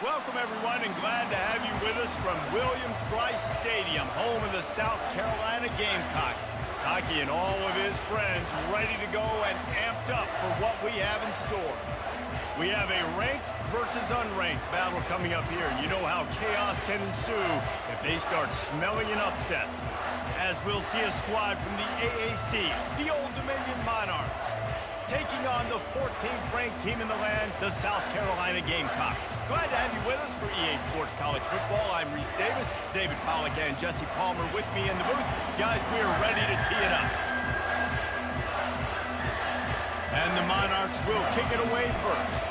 Welcome, everyone, and glad to have you with us from Williams-Brice Stadium, home of the South Carolina Gamecocks. Cocky and all of his friends ready to go and amped up for what we have in store. We have a ranked versus unranked battle coming up here. You know how chaos can ensue if they start smelling an upset. As we'll see a squad from the AAC, the Old Dominion Monarchs, taking on the 14th ranked team in the land, the South Carolina Gamecocks. Glad to have you with us for EA Sports College Football. I'm Reese Davis, David Pollack and Jesse Palmer with me in the booth. Guys, we are ready to tee it up. And the Monarchs will kick it away first.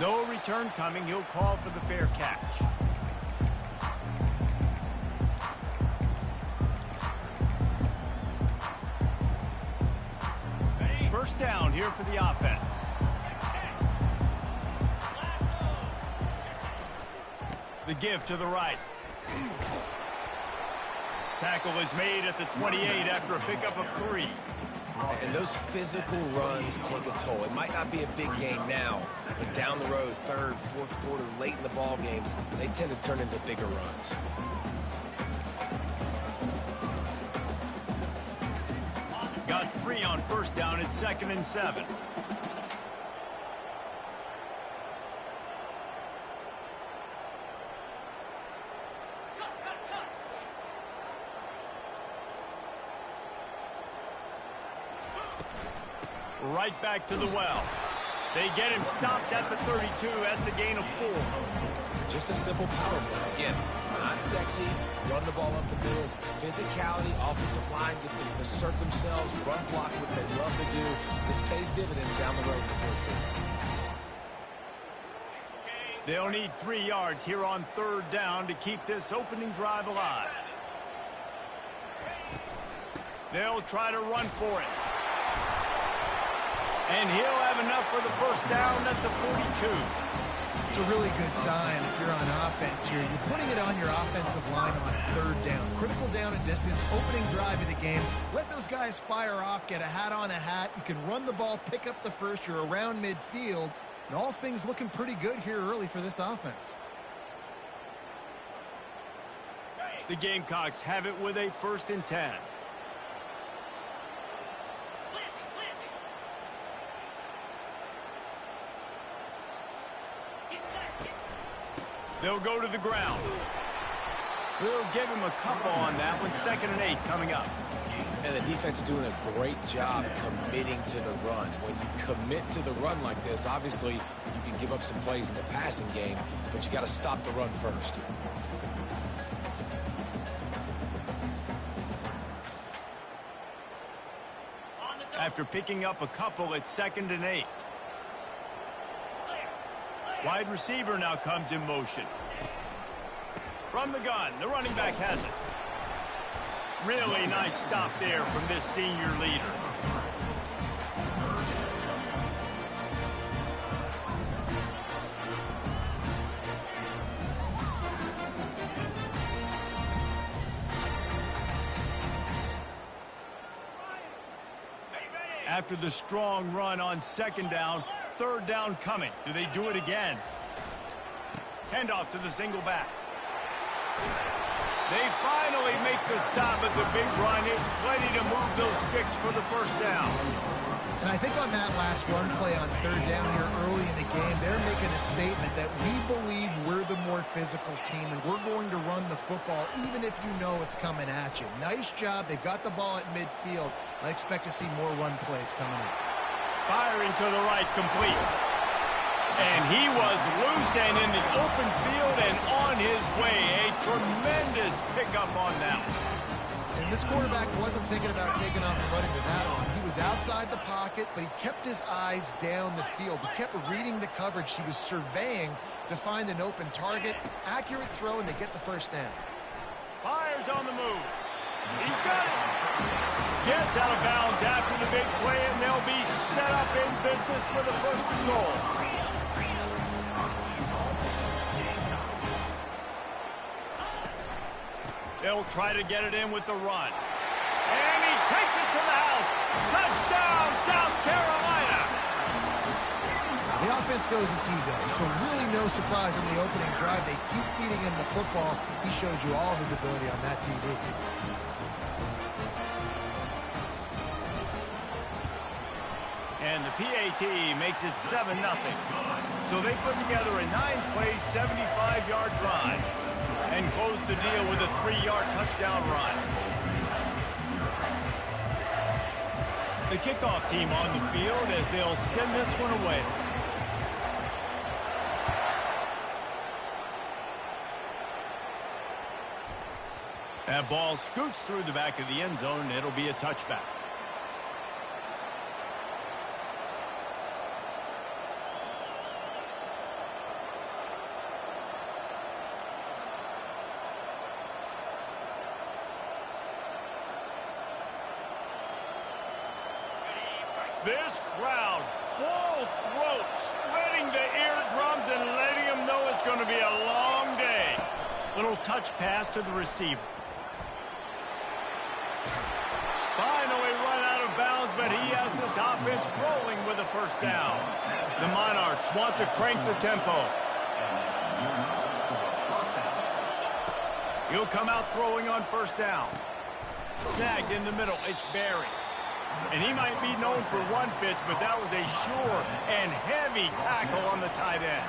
No return coming. He'll call for the fair catch. First down here for the offense. The give to the right. Tackle is made at the 28 after a pickup of 3. And those physical runs take a toll. It might not be a big game now, but down the road, third, fourth quarter, late in the ball games, they tend to turn into bigger runs. Got 3 on first down at 2nd and 7. Right back to the well. They get him stopped at the 32. That's a gain of 4. Just a simple power play. Again, not sexy, run the ball up the middle. Physicality, offensive line gets to assert themselves, run block, what they love to do. This pays dividends down the road in the fourth quarter. They'll need 3 yards here on 3rd down to keep this opening drive alive. They'll try to run for it. And he'll have enough for the first down at the 42. It's a really good sign if you're on offense here. You're putting it on your offensive line on 3rd down. Critical down and distance, opening drive of the game. Let those guys fire off, get a hat on a hat. You can run the ball, pick up the first. You're around midfield. And all things looking pretty good here early for this offense. The Gamecocks have it with a 1st and 10. They'll go to the ground. We'll give him a couple on that one. 2nd and 8 coming up. And the defense doing a great job committing to the run. When you commit to the run like this, obviously you can give up some plays in the passing game, but you got to stop the run first. After picking up a couple at 2nd and 8. Wide receiver now comes in motion. From the gun, the running back has it. Really nice stop there from this senior leader. After the strong run on 2nd down, 3rd down coming. Do they do it again? Handoff to the single back. They finally make the stop, but the big run is plenty to move those sticks for the first down. And I think on that last run play on 3rd down here early in the game, they're making a statement that we believe we're the more physical team and we're going to run the football even if you know it's coming at you. Nice job. They've got the ball at midfield. I expect to see more run plays coming in. Firing to the right, complete. And he was loose and in the open field and on his way. A tremendous pickup on that one. And this quarterback wasn't thinking about taking off and running with that on. He was outside the pocket, but he kept his eyes down the field. He kept reading the coverage. He was surveying to find an open target. Accurate throw, and they get the first down. Fires on the move. He's got it. Gets out of bounds after the big play, and they'll be set up in business with a 1st and goal. They'll try to get it in with the run. And he takes it to the house. Touchdown, South Carolina. offense goes as he goes. So really no surprise on the opening drive. They keep feeding him the football. He showed you all of his ability on that TV. And the PAT makes it 7-0. So they put together a 9-play, 75-yard drive and close the deal with a 3-yard touchdown run. The kickoff team on the field as they'll send this one away. That ball scoots through the back of the end zone, and it'll be a touchback. This crowd, full throat, spreading the eardrums and letting them know it's going to be a long day. Little touch pass to the receiver. Finally run out of bounds, but he has this offense rolling with a first down. The Monarchs want to crank the tempo. He'll come out throwing on first down. Snagged in the middle. It's Barry. And he might be known for one pitch, but that was a sure and heavy tackle on the tight end.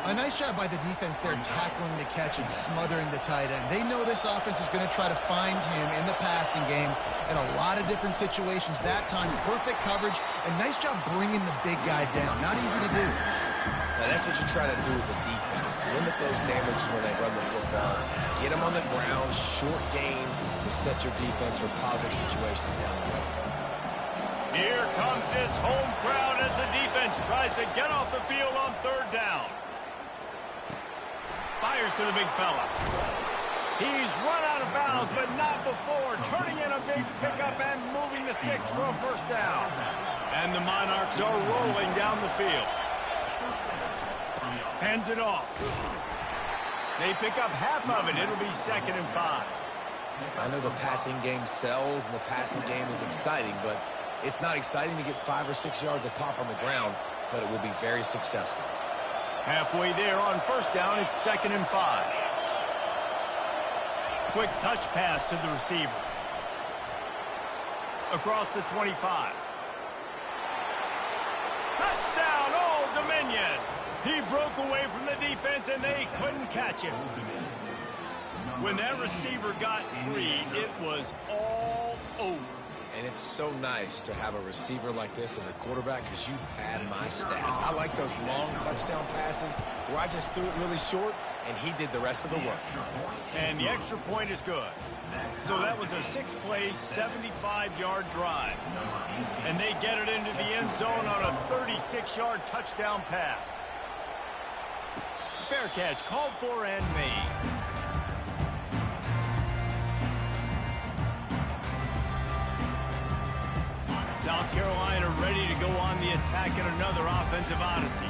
A nice job by the defense there, tackling the catch and smothering the tight end. They know this offense is going to try to find him in the passing game in a lot of different situations. That time, perfect coverage, and nice job bringing the big guy down. Not easy to do. Now, that's what you try to do as a defense. Limit those damages when they run the football. Get them on the ground, short gains to set your defense for positive situations down the road. Here comes this home crowd as the defense tries to get off the field on third down. Fires to the big fella. He's run out of bounds, but not before. Turning in a big pickup and moving the sticks for a first down. And the Monarchs are rolling down the field. Hands it off. They pick up half of it. It'll be 2nd and 5. I know the passing game sells and the passing game is exciting, but it's not exciting to get 5 or 6 yards of pop on the ground, but it will be very successful. Halfway there on first down, it's 2nd and 5. Quick touch pass to the receiver. Across the 25. Touchdown, Old Dominion! He broke away from the defense and they couldn't catch him. When that receiver got free, it was all over. And it's so nice to have a receiver like this as a quarterback because you pad my stats. I like those long touchdown passes where I just threw it really short and he did the rest of the work. And the extra point is good. So that was a 6-play, 75-yard drive. And they get it into the end zone on a 36-yard touchdown pass. Fair catch called for and made. South Carolina ready to go on the attack in another offensive odyssey.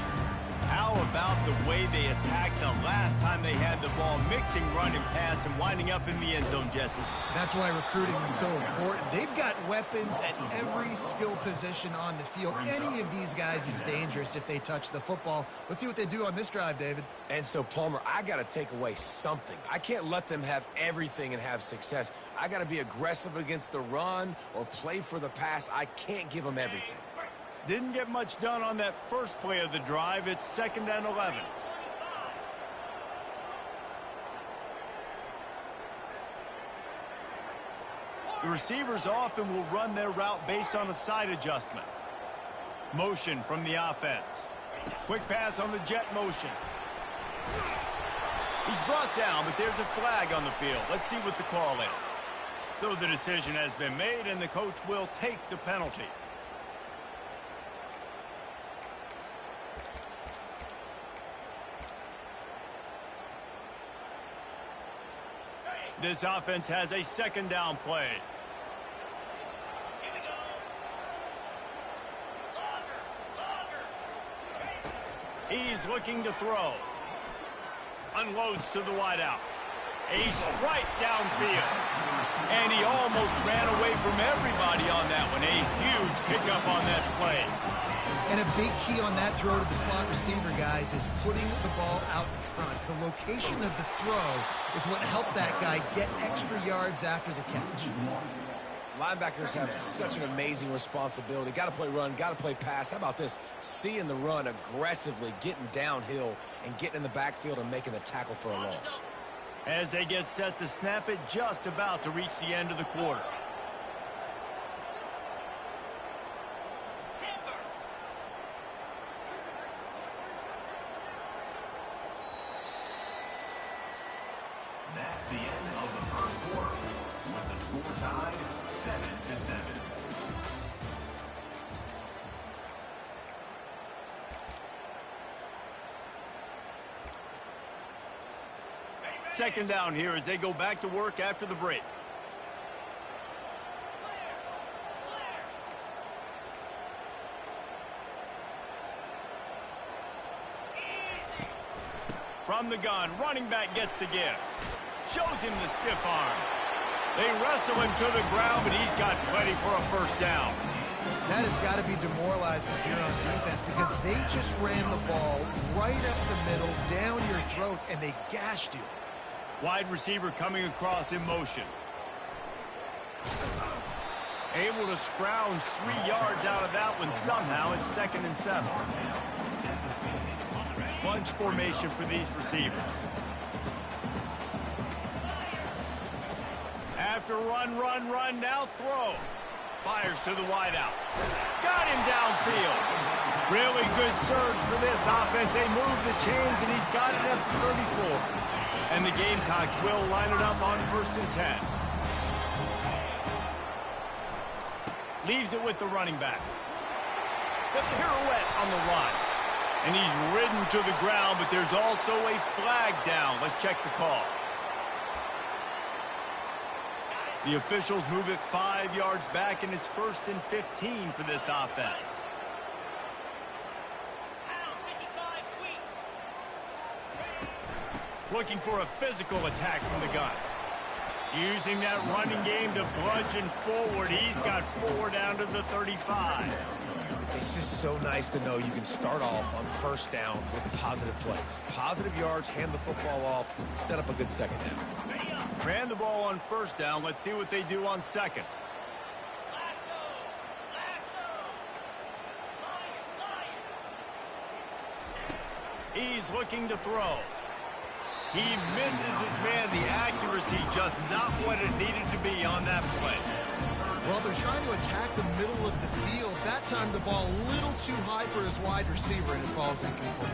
How about the way they attacked the last time they had the ball, mixing run and pass and winding up in the end zone, Jesse? That's why recruiting is so important. They've got weapons at every skill position on the field. Any of these guys is dangerous if they touch the football. Let's see what they do on this drive, David. And so, Palmer, I got to take away something. I can't let them have everything and have success. I got to be aggressive against the run or play for the pass. I can't give them everything. Didn't get much done on that first play of the drive. It's 2nd and 11. The receivers often will run their route based on a side adjustment. Motion from the offense. Quick pass on the jet motion. He's brought down, but there's a flag on the field. Let's see what the call is. So the decision has been made, and the coach will take the penalty. This offense has a 2nd down play. He's looking to throw. Unloads to the wideout. A strike downfield. And he almost ran away from everybody on that one. A huge pickup on that play. And a big key on that throw to the slot receiver, guys, is putting the ball out in front. The location of the throw is what helped that guy get extra yards after the catch. Linebackers have such an amazing responsibility. Got to play run, got to play pass. How about this? Seeing the run aggressively, getting downhill, and getting in the backfield and making the tackle for a loss. As they get set to snap it, just about to reach the end of the quarter. That's the end of the first quarter, with the score tied 7-7. Second down here as they go back to work after the break. From the gun, running back gets the gift. Shows him the stiff arm. They wrestle him to the ground, but he's got plenty for a first down. That has got to be demoralizing if you're on defense, because they just ran the ball right up the middle, down your throats, and they gashed you. Wide receiver coming across in motion. Able to scrounge 3 yards out of that one somehow. It's 2nd and 7. Bunch formation for these receivers. After run, now throw. Fires to the wideout. Got him downfield. Really good surge for this offense. They move the chains, and he's got it at the 34. And the Gamecocks will line it up on 1st and 10. Leaves it with the running back. The pirouette on the run. And he's ridden to the ground, but there's also a flag down. Let's check the call. The officials move it 5 yards back, and it's 1st and 15 for this offense. Looking for a physical attack from the gun. Using that running game to bludgeon forward. He's got 4 down to the 35. It's just so nice to know you can start off on 1st down with positive plays. Positive yards, hand the football off, set up a good 2nd down. Ran the ball on 1st down. Let's see what they do on 2nd. He's looking to throw. He misses his man. The accuracy just not what it needed to be on that play. Well, they're trying to attack the middle of the field. That time the ball a little too high for his wide receiver, and it falls incomplete.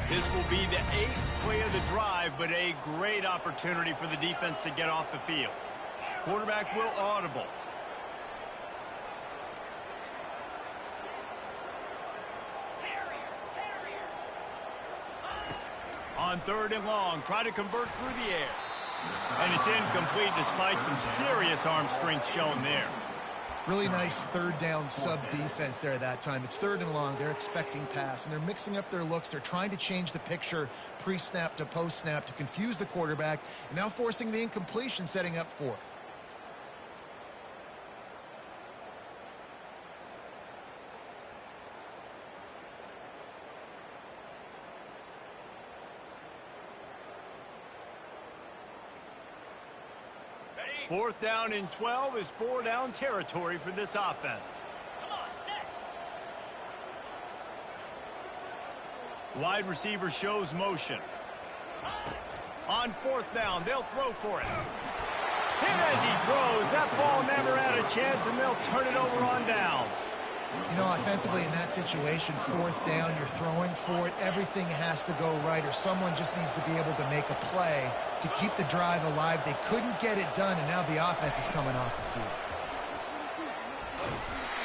This will be the 8th play of the drive, but a great opportunity for the defense to get off the field. Quarterback will audible. On 3rd and long, try to convert through the air. And it's incomplete despite some serious arm strength shown there. Really nice 3rd down sub defense there that time. It's 3rd and long. They're expecting pass, and they're mixing up their looks. They're trying to change the picture pre-snap to post-snap to confuse the quarterback, and now forcing the incompletion, setting up 4th. Fourth down and 12 is 4-down territory for this offense. Wide receiver shows motion. On 4th down, they'll throw for it. Hit as he throws. That ball never had a chance, and they'll turn it over on downs. You know, offensively in that situation, 4th down, you're throwing for it. Everything has to go right, or someone just needs to be able to make a play to keep the drive alive. They couldn't get it done, and now the offense is coming off the field.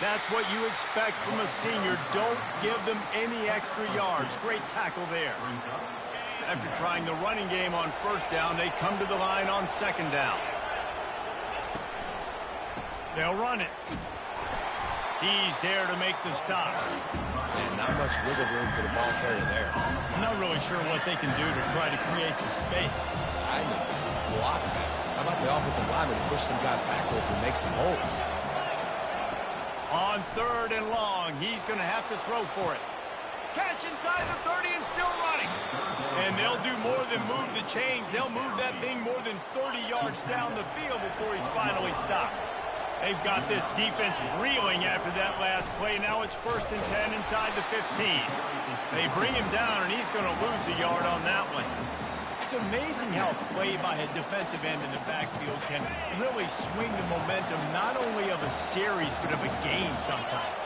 That's what you expect from a senior. Don't give them any extra yards. Great tackle there. After trying the running game on 1st down, they come to the line on 2nd down. They'll run it. He's there to make the stop. And not much wiggle room for the ball carrier there. I'm not really sure what they can do to try to create some space. I know. Block that. How about the offensive lineman push some guy backwards and make some holes? On 3rd and long, he's going to have to throw for it. Catch inside the 30 and still running. And they'll do more than move the chains. They'll move that thing more than 30 yards down the field before he's finally stopped. They've got this defense reeling after that last play. Now it's 1st and 10 inside the 15. They bring him down, and he's going to lose a yard on that one. It's amazing how play by a defensive end in the backfield can really swing the momentum not only of a series but of a game sometimes.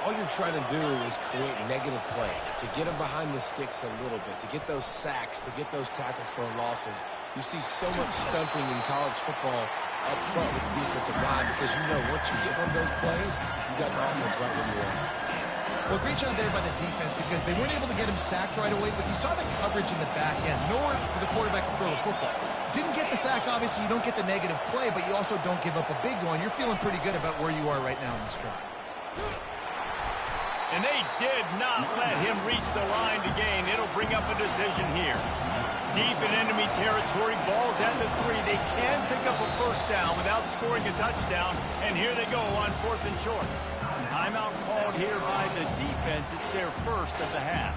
All you're trying to do is create negative plays, to get them behind the sticks a little bit, to get those sacks, to get those tackles for losses. You see so much stunting in college football up front with the defensive line because you know once you get one of those plays, you got the offense right where you are. Well, great job there by the defense because they weren't able to get him sacked right away, but you saw the coverage in the back end. Nowhere for the quarterback to throw the football. Didn't get the sack, obviously. You don't get the negative play, but you also don't give up a big one. You're feeling pretty good about where you are right now in this drive. And they did not let him reach the line to gain. It'll bring up a decision here. Deep in enemy territory, ball's at the 3. They can pick up a first down without scoring a touchdown. And here they go on 4th and short. Timeout called here by the defense. It's their first of the half.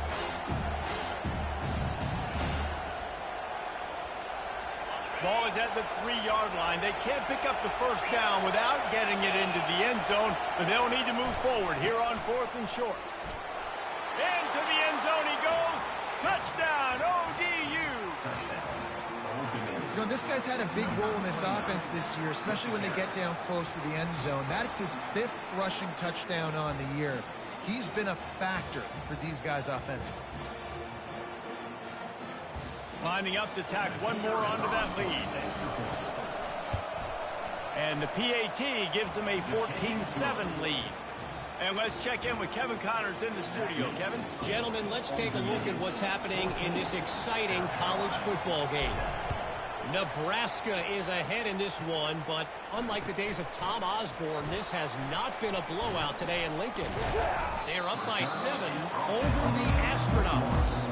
Ball is at the 3-yard line. They can't pick up the first down without getting it into the end zone, but they'll need to move forward here on 4th and short. Into the end zone he goes. Touchdown, ODU. You know, this guy's had a big role in this offense this year, especially when they get down close to the end zone. That's his 5th rushing touchdown on the year. He's been a factor for these guys offensively. Lining up to tack one more onto that lead. And the PAT gives them a 14-7 lead. And let's check in with Kevin Connors in the studio. Kevin? Gentlemen, let's take a look at what's happening in this exciting college football game. Nebraska is ahead in this one, but unlike the days of Tom Osborne, this has not been a blowout today in Lincoln. They're up by 7 over the Astronauts.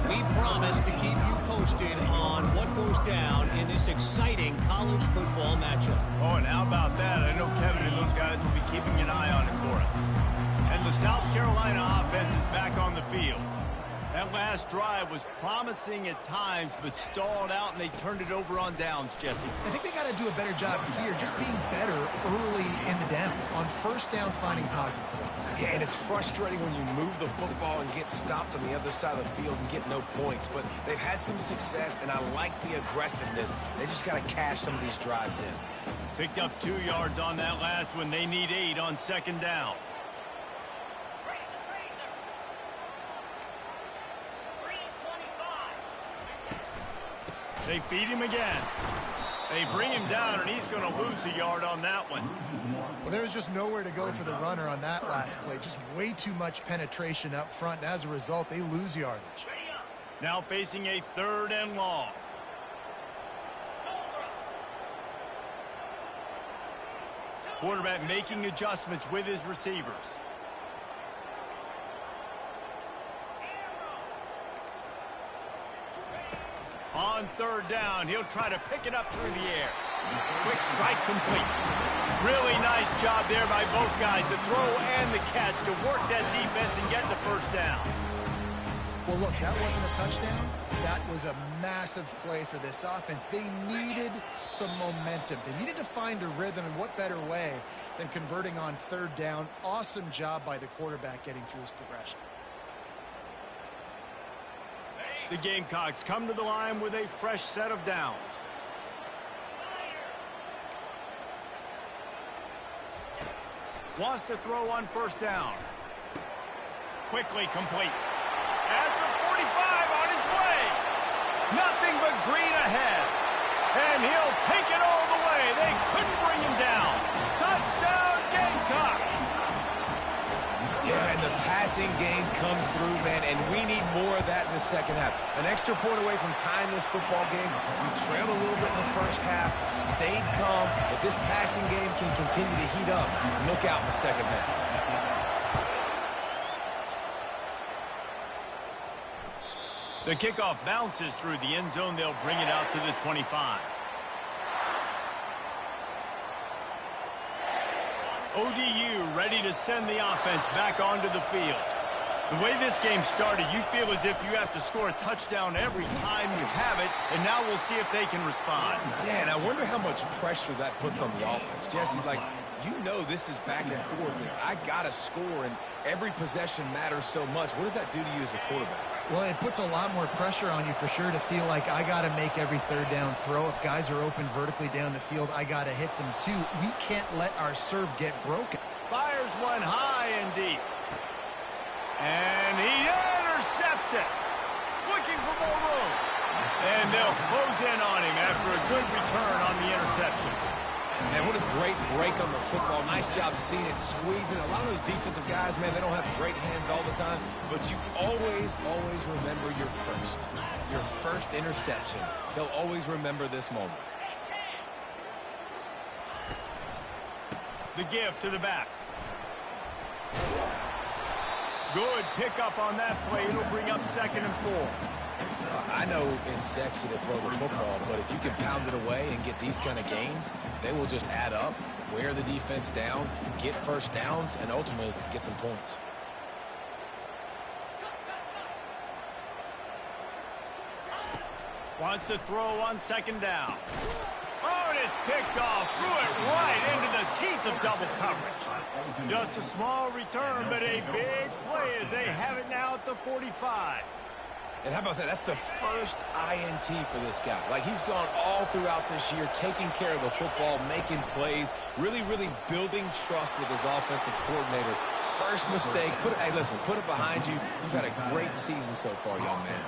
We promise to keep you posted on what goes down in this exciting college football matchup. Oh, and how about that? I know Kevin and those guys will be keeping an eye on it for us. And the South Carolina offense is back on the field. That last drive was promising at times, but stalled out, and they turned it over on downs, Jesse. I think they got to do a better job here, just being better early in the downs. On first down, finding positive plays. Yeah, and it's frustrating when you move the football and get stopped on the other side of the field and get no points. But they've had some success, and I like the aggressiveness. They just got to cash some of these drives in. Picked up 2 yards on that last one. They need 8 on 2nd down. They feed him again. They bring him down, and he's going to lose a yard on that one. Well, there was just nowhere to go for the runner on that last play. Just way too much penetration up front, and as a result, they lose yardage. Now facing a 3rd and long. Quarterback making adjustments with his receivers. On 3rd down, he'll try to pick it up through the air. Quick strike complete. Really nice job there by both guys, the throw and the catch, to work that defense and get the first down. Well, look, that wasn't a touchdown. That was a massive play for this offense. They needed some momentum. They needed to find a rhythm, and what better way than converting on 3rd down. Awesome job by the quarterback getting through his progression. The Gamecocks come to the line with a fresh set of downs. Wants to throw on 1st down. Quickly complete. At the 45 on his way. Nothing but green ahead. And he'll take it all the way. They couldn't bring him down. Touchdown Gamecocks. Yeah, and the passing game comes through, man, and we need more of that in the second half. An extra point away from tying this football game. You trailed a little bit in the first half, stayed calm. If this passing game can continue to heat up, look out in the second half. The kickoff bounces through the end zone. They'll bring it out to the 25. ODU ready to send the offense back onto the field. The way this game started, you feel as if you have to score a touchdown every time you have it, and now we'll see if they can respond. Yeah, and I wonder how much pressure that puts on the offense. Jesse, like, you know this is back and forth. Like, I got to score, and every possession matters so much. What does that do to you as a quarterback? Well, it puts a lot more pressure on you for sure to feel like I got to make every third down throw. If guys are open vertically down the field, I got to hit them too. We can't let our serve get broken. Fires one high and deep. And he intercepts it. Looking for more room. And they'll close in on him after a good return on the interception. And what a great break on the football. Nice job seeing it, squeezing. A lot of those defensive guys, man, they don't have great hands all the time. But you always remember your first interception. They'll always remember this moment. The give to the back. Good pickup on that play. It'll bring up 2nd and 4. I know it's sexy to throw the football, but if you can pound it away and get these kind of gains, they will just add up, wear the defense down, get first downs, and ultimately get some points. Wants to throw on 2nd down. Oh, and it's picked off. Threw it right into the teeth of double coverage. Just a small return, but a big play as they have it now at the 45. And how about that? That's the first INT for this guy. Like, he's gone all throughout this year, taking care of the football, making plays, really building trust with his offensive coordinator. First mistake. Hey, listen, put it behind you. You've had a great season so far, young man.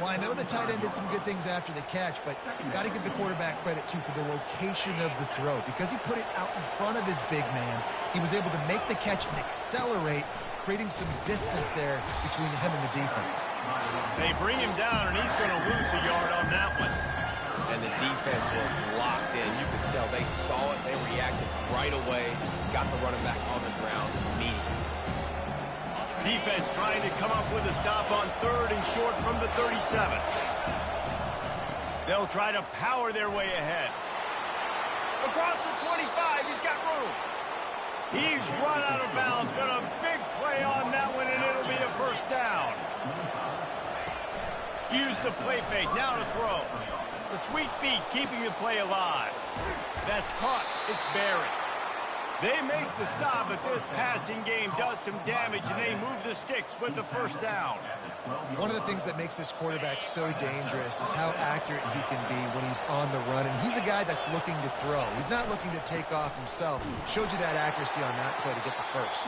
Well, I know the tight end did some good things after the catch, but got to give the quarterback credit, too, for the location of the throw. Because he put it out in front of his big man, he was able to make the catch and accelerate, creating some distance there between him and the defense. They bring him down, and he's going to lose a yard on that one. And the defense was locked in. You could tell they saw it. They reacted right away, got the running back on the ground immediately. Defense trying to come up with a stop on 3rd and short from the 37. They'll try to power their way ahead. Across the 25, he's got room. He's run out of bounds, but a big play on that one, and it'll be a first down. Use the play fake, now to throw. The sweet feet keeping the play alive. That's caught. It's buried. They make the stop, but this passing game does some damage, and they move the sticks with the first down. One of the things that makes this quarterback so dangerous is how accurate he can be when he's on the run. And he's a guy that's looking to throw. He's not looking to take off himself. Showed you that accuracy on that play to get the first.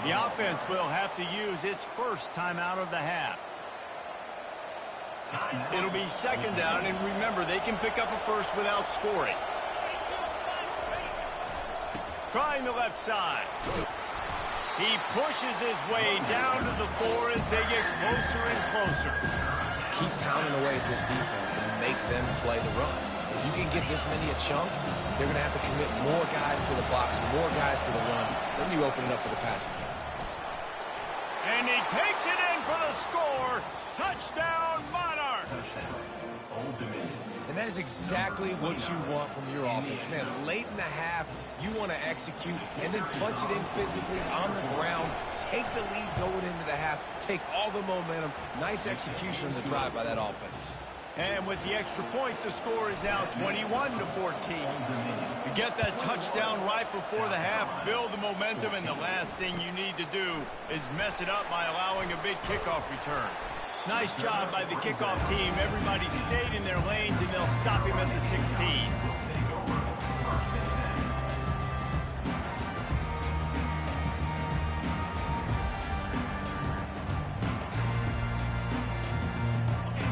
The offense will have to use its first timeout of the half. It'll be 2nd down, and remember, they can pick up a first without scoring. Trying the left side. He pushes his way down to the 4 as they get closer and closer. Keep pounding away at this defense and make them play the run. If you can get this many a chunk, they're going to have to commit more guys to the box, more guys to the run. Then you open it up for the passing game. And he takes it in for the score. Touchdown, Monarchs. And that is exactly what you want from your offense. Man, late in the half, you want to execute and then punch it in physically on the ground. Take the lead going into the half. Take all the momentum. Nice execution on the drive by that offense. And with the extra point, the score is now 21-14. You get that touchdown right before the half, build the momentum, and the last thing you need to do is mess it up by allowing a big kickoff return. Nice job by the kickoff team. Everybody stayed in their lanes, and they'll stop him at the 16.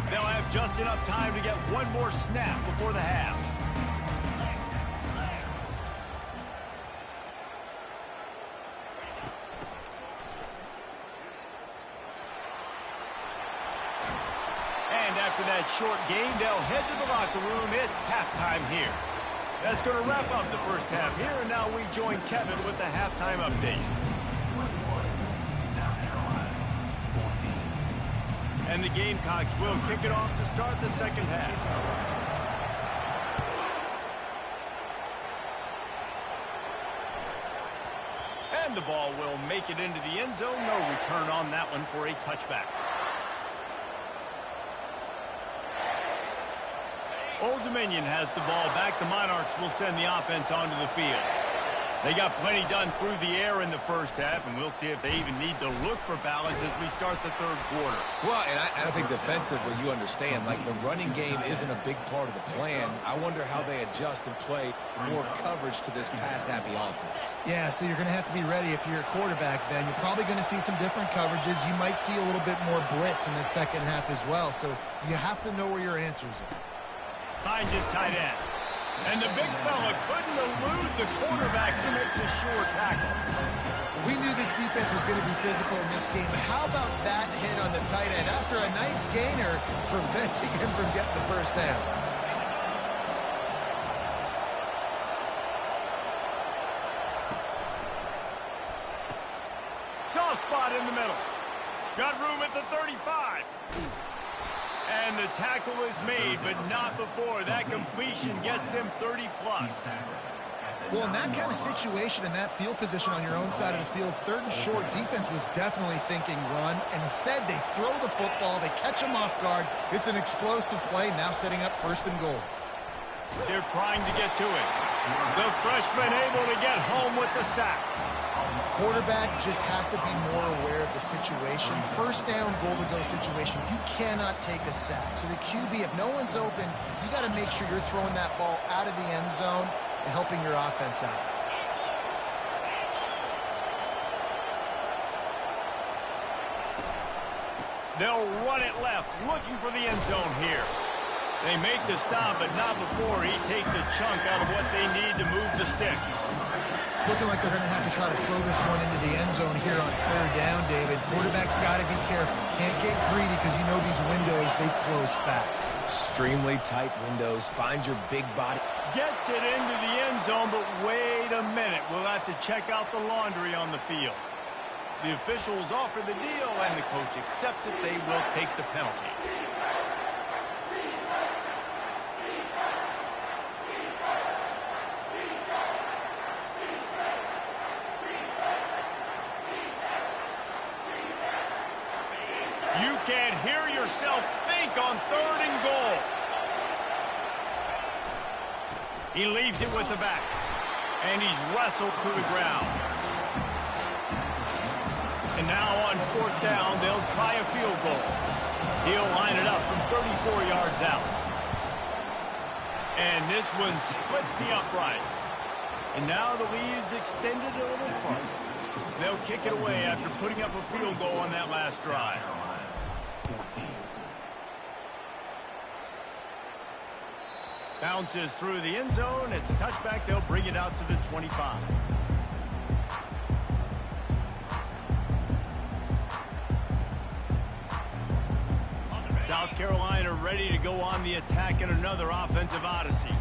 They'll have just enough time to get one more snap before the half. And after that short game, they'll head to the locker room. It's halftime here. That's going to wrap up the first half here, and now we join Kevin with the halftime update. And the Gamecocks will kick it off to start the second half. And the ball will make it into the end zone. No return on that one for a touchback. Old Dominion has the ball back. The Monarchs will send the offense onto the field. They got plenty done through the air in the first half, and we'll see if they even need to look for balance as we start the third quarter. Well, and I think defensively, you understand, like the running game isn't a big part of the plan. I wonder how they adjust and play more coverage to this pass-happy offense. Yeah, so you're going to have to be ready if you're a quarterback then. You're probably going to see some different coverages. You might see a little bit more blitz in the second half as well, so you have to know where your answers are. Finds his tight end. And the big fella couldn't elude the quarterback who makes a sure tackle. We knew this defense was going to be physical in this game. How about that hit on the tight end after a nice gainer preventing him from getting the first down? Soft spot in the middle. Got room at the 35. And the tackle is made, but not before. That completion gets them 30-plus. Well, in that kind of situation, in that field position on your own side of the field, third and short, defense was definitely thinking run, and instead they throw the football, they catch them off guard. It's an explosive play, now setting up first and goal. They're trying to get to it. The freshman able to get home with the sack. Quarterback just has to be more aware of the situation. First down, goal-to-go situation. You cannot take a sack. So the QB, if no one's open, you got to make sure you're throwing that ball out of the end zone and helping your offense out. They'll run it left, looking for the end zone here. They make the stop, but not before he takes a chunk out of what they need to move the sticks. It's looking like they're going to have to try to throw this one into the end zone here on third down, David. Quarterback's got to be careful. Can't get greedy because you know these windows, they close fast. Extremely tight windows. Find your big body. Gets it into the end zone, but wait a minute. We'll have to check out the laundry on the field. The officials offer the deal, and the coach accepts it. They will take the penalty. You can't hear yourself think on third and goal. He leaves it with the back, and he's wrestled to the ground. And now on fourth down, they'll try a field goal. He'll line it up from 34 yards out. And this one splits the uprights. And now the lead is extended a little further. They'll kick it away after putting up a field goal on that last drive. Bounces through the end zone. It's a touchback. They'll bring it out to the 25. South Carolina ready to go on the attack in another offensive odyssey.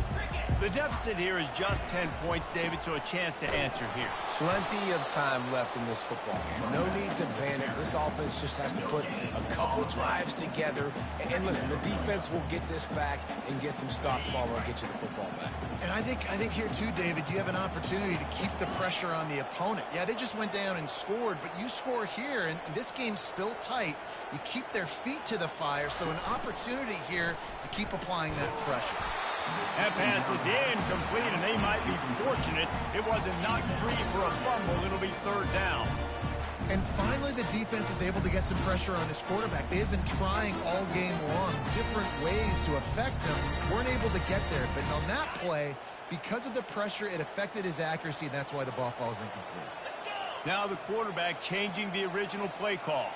The deficit here is just 10 points, David, so a chance to answer here. Plenty of time left in this football game. No need to panic. This offense just has to put a couple drives together. And listen, the defense will get this back and get some stops following and get you the football back. And I think here too, David, you have an opportunity to keep the pressure on the opponent. Yeah, they just went down and scored, but you score here, and this game's still tight. You keep their feet to the fire, so an opportunity here to keep applying that pressure. That pass is incomplete, and they might be fortunate it wasn't knocked free for a fumble. It'll be third down. And finally, the defense is able to get some pressure on this quarterback. They had been trying all game long, different ways to affect him. Weren't able to get there, but on that play, because of the pressure, it affected his accuracy, and that's why the ball falls incomplete. Now the quarterback changing the original play call.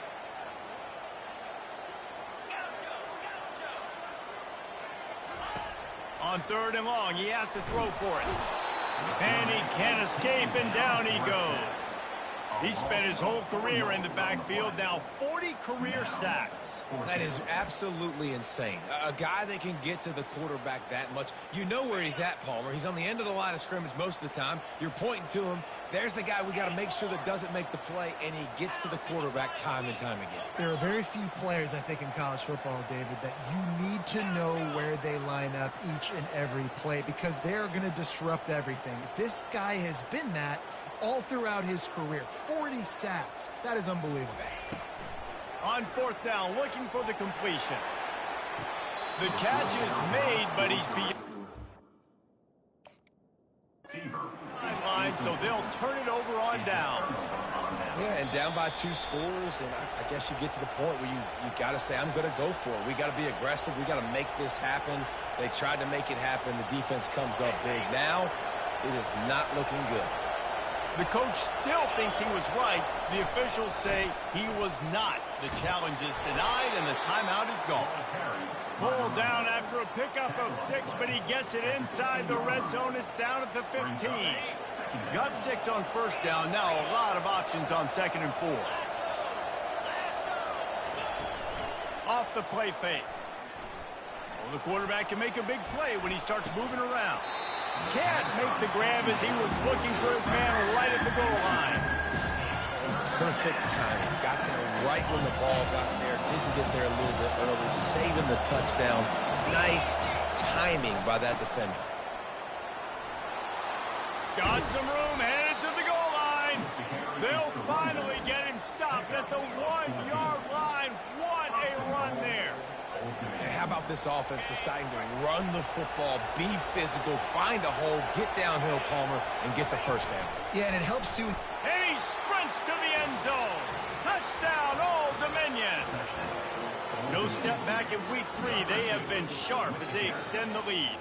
On third and long, he has to throw for it. And he can't escape, and down he goes. He spent his whole career in the backfield, now 40 career sacks. That is absolutely insane. A guy that can get to the quarterback that much. You know where he's at, Palmer. He's on the end of the line of scrimmage most of the time. You're pointing to him. There's the guy we got to make sure that doesn't make the play, and he gets to the quarterback time and time again. There are very few players, I think, in college football, David, that you need to know where they line up each and every play because they're going to disrupt everything. This guy has been that all throughout his career. 40 sacks. That is unbelievable. On fourth down, looking for the completion. The catch is made, but he's beyond line, so they'll turn it over on downs. Yeah, and down by 2 scores, and I guess you get to the point where you got to say, I'm going to go for it. We got to be aggressive. We got to make this happen. They tried to make it happen. The defense comes up big. Now, it is not looking good. The coach still thinks he was right. The officials say he was not. The challenge is denied, and the timeout is gone. Pulled down after a pickup of 6, but he gets it inside the red zone. It's down at the 15. Got 6 on first down. Now a lot of options on 2nd and 4. Off the play fake. Well, the quarterback can make a big play when he starts moving around. Can't make the grab as he was looking for his man right at the goal line. Perfect timing. Got there right when the ball got there. Didn't get there a little bit early. Saving the touchdown. Nice timing by that defender. Got some room, headed to the goal line. They'll finally get him stopped at the 1-yard line. What a run there. And how about this offense deciding to run the football, be physical, find a hole, get downhill, Palmer, and get the first down. Yeah, and it helps too. And he sprints to the end zone. Touchdown, Old Dominion. No step back in week 3. They have been sharp as they extend the lead.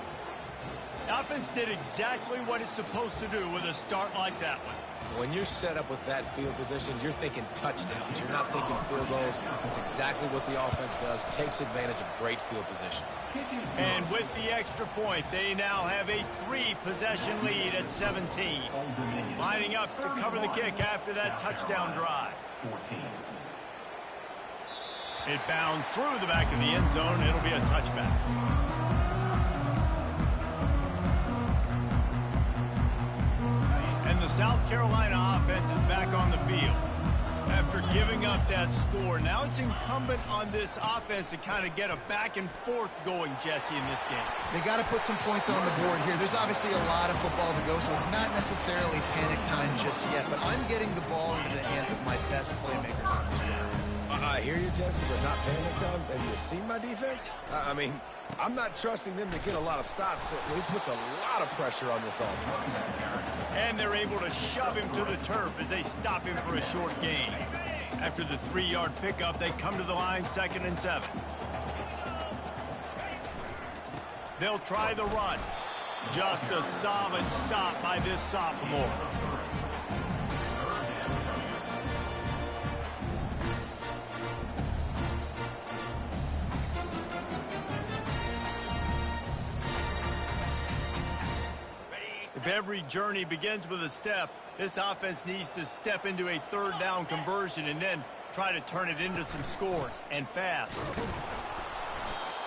The offense did exactly what it's supposed to do with a start like that one. When you're set up with that field position, you're thinking touchdowns. You're not thinking field goals. That's exactly what the offense does. Takes advantage of great field position. And with the extra point, they now have a 3-possession lead at 17. Lining up to cover the kick after that touchdown drive. It bounds through the back of the end zone. It'll be a touchback. And the South Carolina offense is back on the field. After giving up that score, now it's incumbent on this offense to kind of get a back and forth going, Jesse, in this game. They got to put some points on the board here. There's obviously a lot of football to go, so it's not necessarily panic time just yet, but I'm getting the ball into the hands of my best playmakers on this field. I hear you, Jesse, but not panic time. Have you seen my defense? I mean, I'm not trusting them to get a lot of stops, so he puts a lot of pressure on this offense. And they're able to shove him to the turf as they stop him for a short gain. After the 3-yard pickup, they come to the line 2nd and 7. They'll try the run. Just a solid stop by this sophomore. If every journey begins with a step, this offense needs to step into a 3rd down conversion and then try to turn it into some scores, and fast.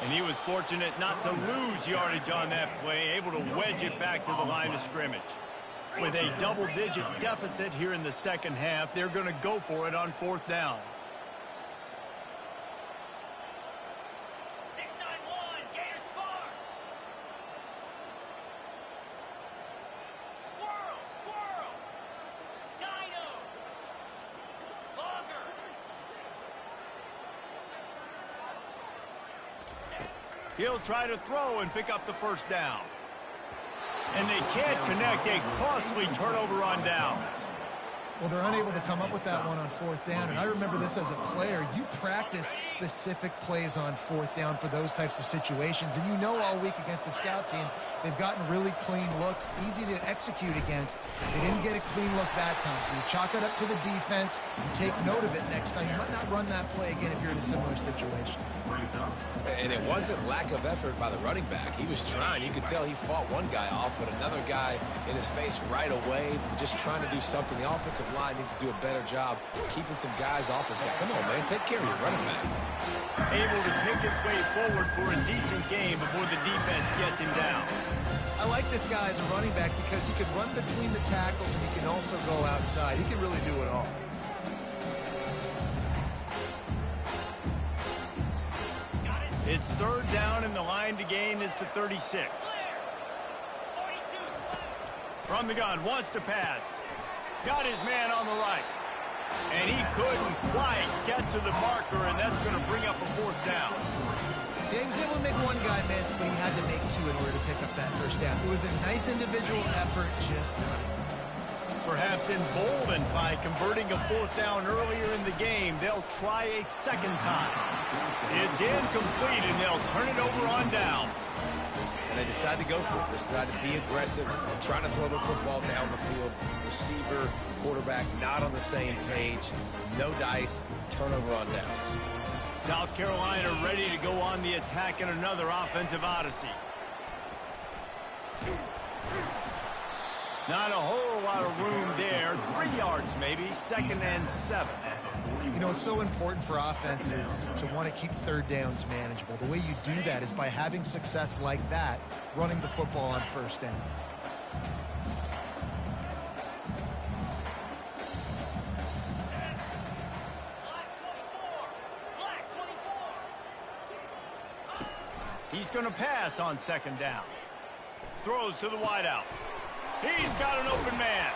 And he was fortunate not to lose yardage on that play, able to wedge it back to the line of scrimmage. With a double-digit deficit here in the second half, they're going to go for it on 4th down. He'll try to throw and pick up the first down. And they can't connect, a costly turnover on downs. Well, they're unable to come up with that one on 4th down. And I remember this as a player. You practice specific plays on 4th down for those types of situations. And you know all week against the scout team, they've gotten really clean looks, easy to execute against. They didn't get a clean look that time. So you chalk it up to the defense and take note of it next time. You might not run that play again if you're in a similar situation. brings up. And it wasn't lack of effort by the running back. He was trying. You could tell he fought one guy off, but another guy in his face right away, just trying to do something. The offensive line needs to do a better job keeping some guys off his guy. Come on, man. Take care of your running back. Able to pick his way forward for a decent game before the defense gets him down. I like this guy as a running back because he can run between the tackles and he can also go outside. He can really do it all. It's third down, and the line to gain is the 36. From the gun, wants to pass. Got his man on the right. And he couldn't quite get to the marker, and that's going to bring up a fourth down. Yeah, he was able to make one guy miss, but he had to make two in order to pick up that first down. It was a nice individual effort, just not enough. Perhaps emboldened by converting a fourth down earlier in the game, they'll try a second time. It's incomplete, and they'll turn it over on downs. And they decide to go for it. They decide to be aggressive, trying to throw the football down the field. Receiver, quarterback, not on the same page. No dice, turnover on downs. South Carolina ready to go on the attack in another offensive odyssey. Not a whole lot of room there. 3 yards maybe, 2nd and 7. You know, it's so important for offenses to want to keep third downs manageable. The way you do that is by having success like that, running the football on first down. He's going to pass on 2nd down. Throws to the wideout. He's got an open man.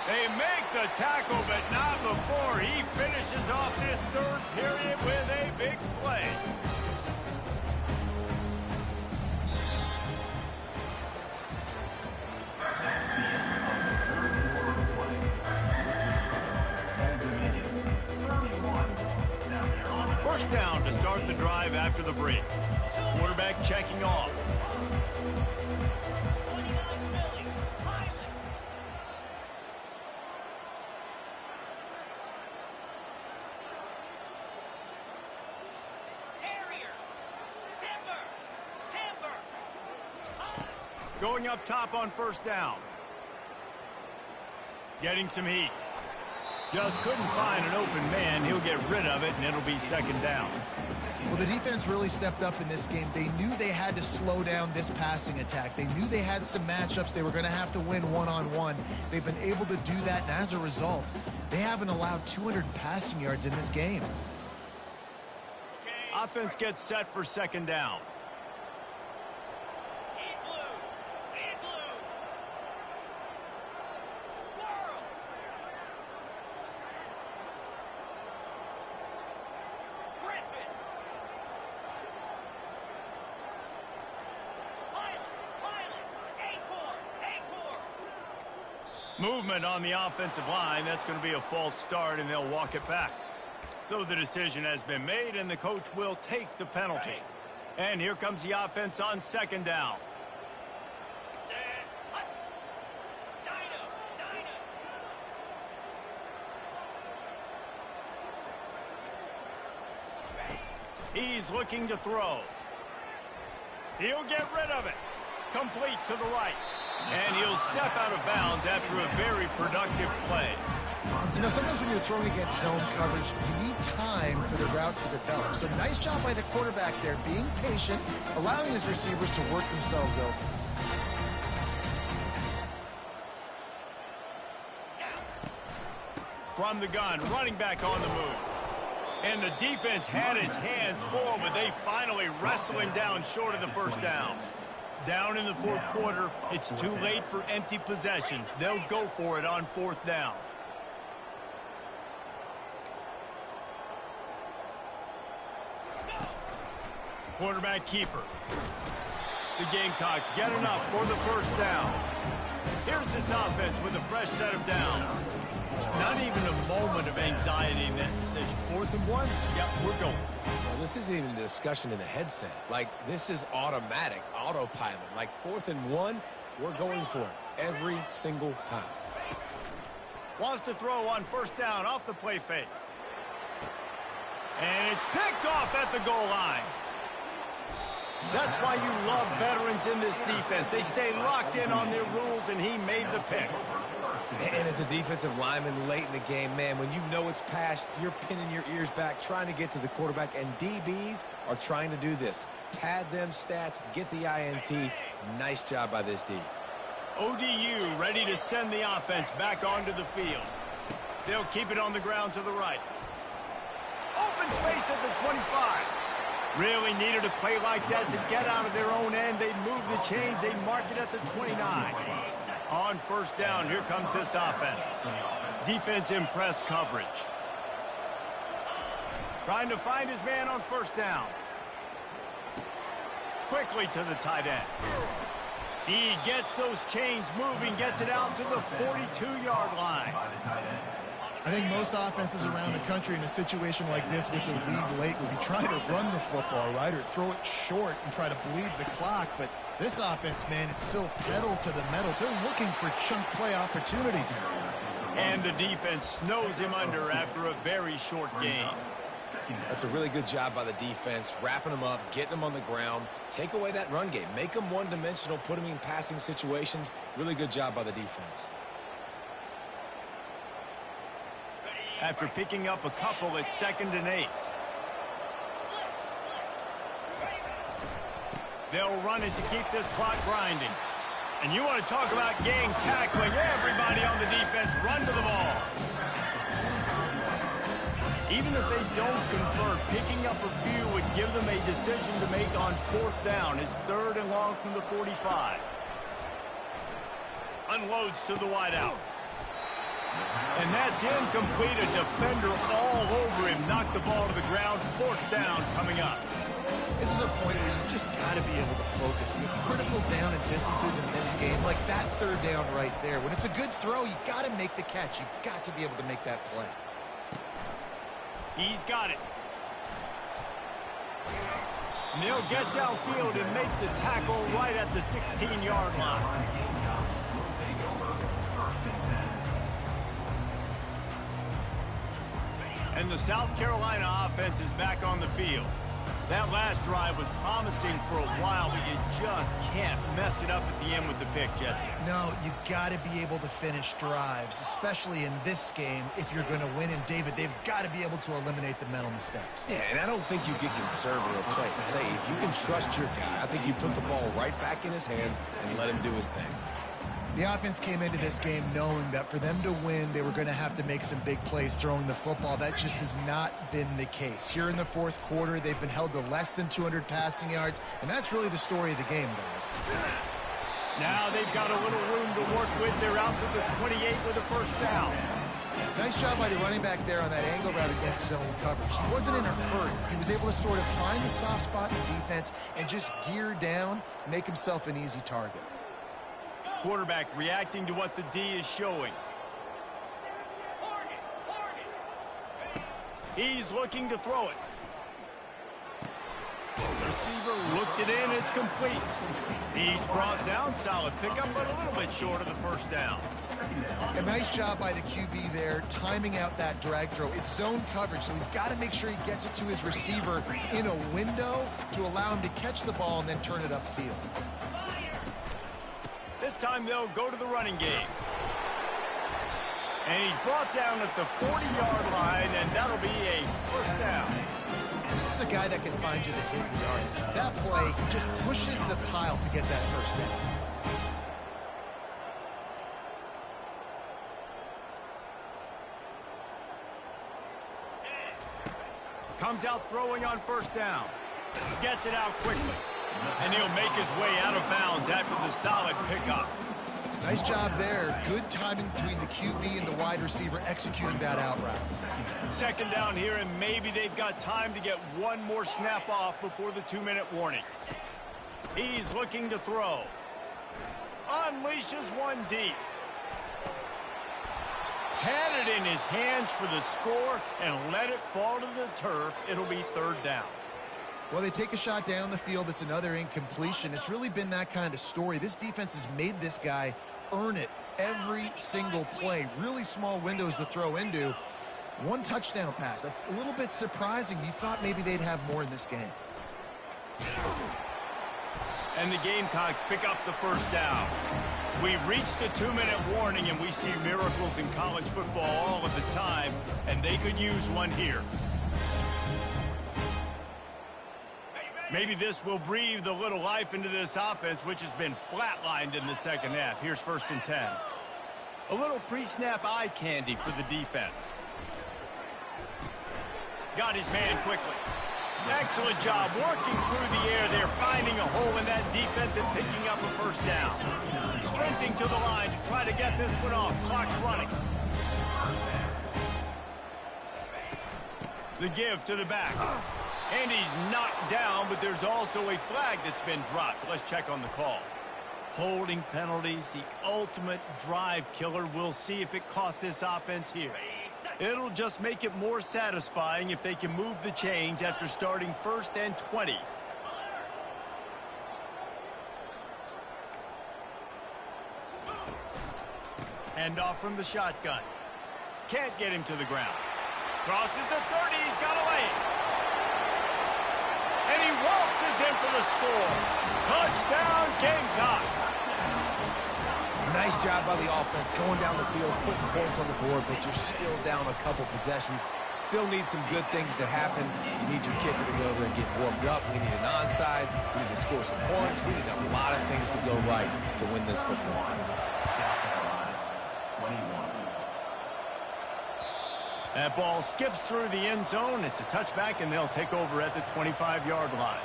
They make the tackle, but not before he finishes off this third period with a big play. First down to start the drive after the break. Quarterback checking off. Going up top on first down. Getting some heat. Just couldn't find an open man. He'll get rid of it, and it'll be 2nd down. Well, the defense really stepped up in this game. They knew they had to slow down this passing attack. They knew they had some matchups they were going to have to win one-on-one. They've been able to do that, and as a result, they haven't allowed 200 passing yards in this game. Offense gets set for 2nd down. Movement on the offensive line. That's going to be a false start, and they'll walk it back. So the decision has been made, and the coach will take the penalty. And here comes the offense on 2nd down. He's looking to throw. He'll get rid of it. Complete to the right. And he'll step out of bounds after a very productive play. You know, sometimes when you're throwing against zone coverage, you need time for the routes to develop. So nice job by the quarterback there, being patient, allowing his receivers to work themselves open. From the gun, running back on the move. And the defense had its hands full, but they finally wrestle him down short of the first down. Down in the 4th quarter, it's too late for empty possessions. They'll go for it on 4th down. Quarterback keeper. The Gamecocks get enough for the first down. Here's this offense with a fresh set of downs. Not even a moment of anxiety in that decision. 4th and 1? Yep, we're going. Well, this isn't even a discussion in the headset. Like, this is automatic, autopilot. Like, 4th and 1, we're going for it every single time. Wants to throw on first down off the play fake. And it's picked off at the goal line. That's why you love veterans in this defense. They stay locked in on their rules, and he made the pick. And as a defensive lineman late in the game, man, when you know it's passed, you're pinning your ears back, trying to get to the quarterback, and DBs are trying to do this. Pad them stats, get the INT. Nice job by this D. ODU ready to send the offense back onto the field. They'll keep it on the ground to the right. Open space at the 25. Really needed a play like that to get out of their own end. They move the chains. They mark it at the 29. On first down, here comes this offense. Defense in press coverage. Trying to find his man on first down. Quickly to the tight end. He gets those chains moving, gets it out to the 42-yard line. I think most offenses around the country in a situation like this with the lead late would be trying to run the football, right, or throw it short and try to bleed the clock. But this offense, man, it's still pedal to the metal. They're looking for chunk play opportunities. And the defense snows him under after a very short game. That's a really good job by the defense, wrapping them up, getting them on the ground. Take away that run game. Make them one-dimensional, put them in passing situations. Really good job by the defense. After picking up a couple, it's 2nd and 8. They'll run it to keep this clock grinding. And you want to talk about gang tackling. Everybody on the defense run to the ball. Even if they don't convert, picking up a few would give them a decision to make on fourth down. It's 3rd and long from the 45. Unloads to the wideout. And that's incomplete. A defender all over him. Knocked the ball to the ground. 4th down coming up. This is a point where you just got to be able to focus. The critical down and distances in this game, like that 3rd down right there. When it's a good throw, you got to make the catch. You've got to be able to make that play. He's got it. And they'll get downfield and make the tackle right at the 16-yard line. And the South Carolina offense is back on the field. That last drive was promising for a while, but you just can't mess it up at the end with the pick, Jesse. No, you got to be able to finish drives, especially in this game if you're going to win. And, David, they've got to be able to eliminate the mental mistakes. Yeah, and I don't think you get conservative or play it safe. You can trust your guy. I think you put the ball right back in his hands and let him do his thing. The offense came into this game knowing that for them to win, they were going to have to make some big plays throwing the football. That just has not been the case. Here in the 4th quarter, they've been held to less than 200 passing yards, and that's really the story of the game, guys. Now they've got a little room to work with. They're out to the 28 with a 1st down. Nice job by the running back there on that angle route against zone coverage. He wasn't in a hurry. He was able to sort of find the soft spot in the defense and just gear down, make himself an easy target. Quarterback reacting to what the D is showing. He's looking to throw it. Receiver looks it in. It's complete. He's brought down. Solid pickup, but a little bit short of the 1st down. A nice job by the QB there, timing out that drag throw. It's zone coverage, so he's got to make sure he gets it to his receiver in a window to allow him to catch the ball and then turn it upfield. This time they'll go to the running game. And he's brought down at the 40-yard line, and that'll be a 1st down. This is a guy that can find you the hidden yardage. That play, he just pushes the pile to get that 1st down. Comes out throwing on 1st down. Gets it out quickly. And he'll make his way out of bounds after the solid pickup. Nice job there. Good timing between the QB and the wide receiver executing that out route. 2nd down here, and maybe they've got time to get one more snap off before the 2-minute warning. He's looking to throw. Unleashes one deep. Had it in his hands for the score and let it fall to the turf. It'll be 3rd down. Well, they take a shot down the field. It's another incompletion. It's really been that kind of story. This defense has made this guy earn it every single play. Really small windows to throw into. One touchdown pass. That's a little bit surprising. You thought maybe they'd have more in this game. And the Gamecocks pick up the first down. We've reached the 2-minute warning, and we see miracles in college football all of the time, and they could use one here. Maybe this will breathe a little life into this offense, which has been flatlined in the second half. Here's 1st and 10. A little pre-snap eye candy for the defense. Got his man quickly. Excellent job working through the air there, finding a hole in that defense and picking up a first down. Sprinting to the line to try to get this one off. Clock's running. The give to the back. And he's knocked down, but there's also a flag that's been dropped. Let's check on the call. Holding penalties, the ultimate drive killer. We'll see if it costs this offense here. It'll just make it more satisfying if they can move the chains after starting 1st and 20. Hand off from the shotgun. Can't get him to the ground. Crosses the 30. He's got away. And he waltzes in for the score. Touchdown, Gamecocks. Nice job by the offense going down the field, putting points on the board, but you're still down a couple possessions. Still need some good things to happen. You need your kicker to go over and get warmed up. We need an onside. We need to score some points. We need a lot of things to go right to win this football game. That ball skips through the end zone. It's a touchback, and they'll take over at the 25-yard line.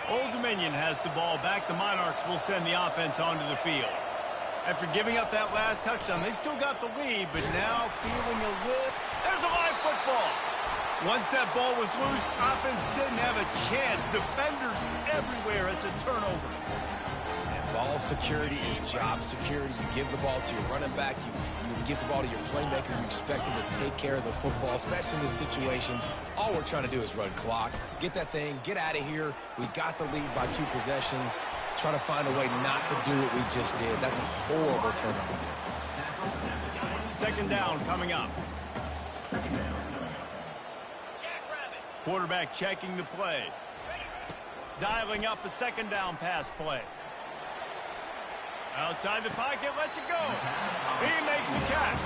Old Dominion has the ball back. The Monarchs will send the offense onto the field. After giving up that last touchdown, they've still got the lead, but now feeling a little... There's a live football. Once that ball was loose, offense didn't have a chance. Defenders everywhere. It's a turnover. And ball security is job security. You give the ball to your running back. You give the ball to your playmaker. You expect him to take care of the football, especially in these situations. All we're trying to do is run clock. Get that thing. Get out of here. We got the lead by 2 possessions. Try to find a way not to do what we just did. That's a horrible turnover. 2nd down coming up. Quarterback checking the play. Dialing up a 2nd down pass play. Outside the pocket, lets it go. He makes the catch.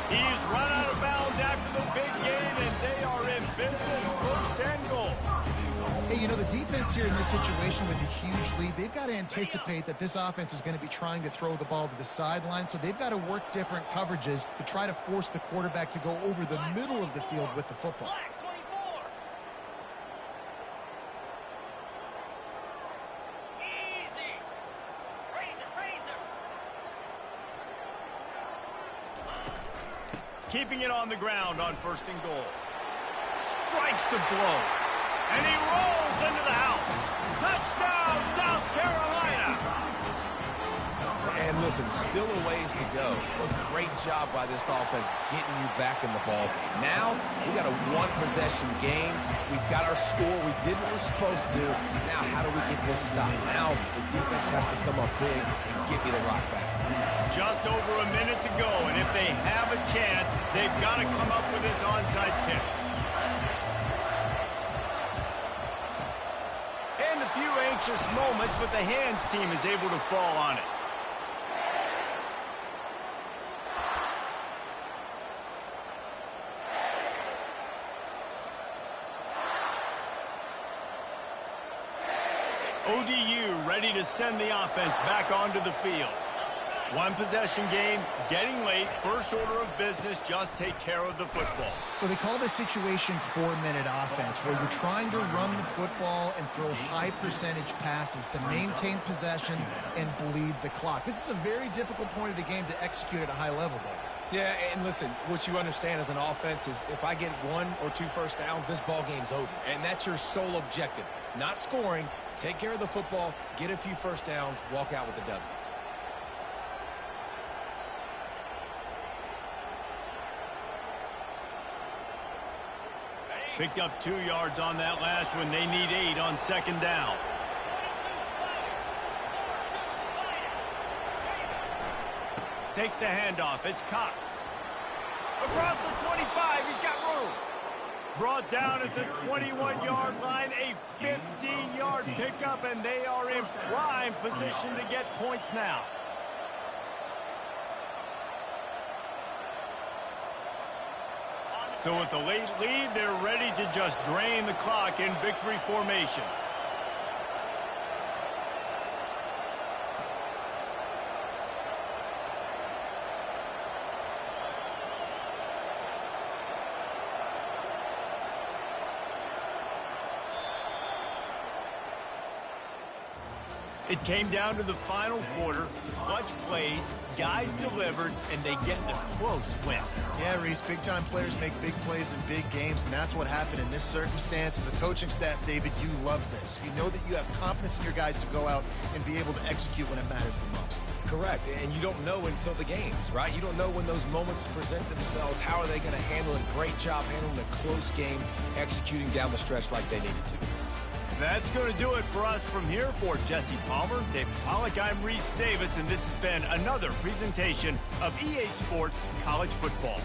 He's run out of bounds after the big gain, and they are in business. 1st and goal. Hey, you know, the defense here in this situation with a huge lead, they've got to anticipate that this offense is going to be trying to throw the ball to the sideline, so they've got to work different coverages to try to force the quarterback to go over the middle of the field with the football. Keeping it on the ground on 1st and goal. Strikes the blow. And he rolls into the house. Touchdown, South Carolina. And listen, still a ways to go. A great job by this offense getting you back in the ball game. Now, we got a 1-possession game. We've got our score. We did what we're supposed to do. Now, how do we get this stopped? Now, the defense has to come up big and get me the rock back. Just over a minute to go, and if they have a chance, they've got to come up with this onside kick. And a few anxious moments, but the hands team is able to fall on it. ODU ready to send the offense back onto the field. 1-possession game, getting late, first order of business, just take care of the football. So they call this situation 4-minute offense, where you're trying to run the football and throw high-percentage passes to maintain possession and bleed the clock. This is a very difficult point of the game to execute at a high level, though. Yeah, and listen, what you understand as an offense is if I get 1 or 2 first downs, this ball game's over. And that's your sole objective. Not scoring, take care of the football, get a few first downs, walk out with the W. Picked up 2 yards on that last one. They need 8 on 2nd down. Takes the handoff. It's Cox. Across the 25. He's got room. Brought down at the 21-yard line, a 15-yard pickup, and they are in prime position to get points now. So with the late lead, they're ready to just drain the clock in victory formation. It came down to the final quarter, clutch plays, guys delivered, and they get a close win. Yeah, Reese, big-time players make big plays in big games, and that's what happened in this circumstance. As a coaching staff, David, you love this. You know that you have confidence in your guys to go out and be able to execute when it matters the most. Correct, and you don't know until the games, right? You don't know when those moments present themselves. How are they going to handle it? Great job handling a close game, executing down the stretch like they needed to. That's going to do it for us from here. For Jesse Palmer, David Pollack, I'm Reese Davis, and this has been another presentation of EA Sports College Football.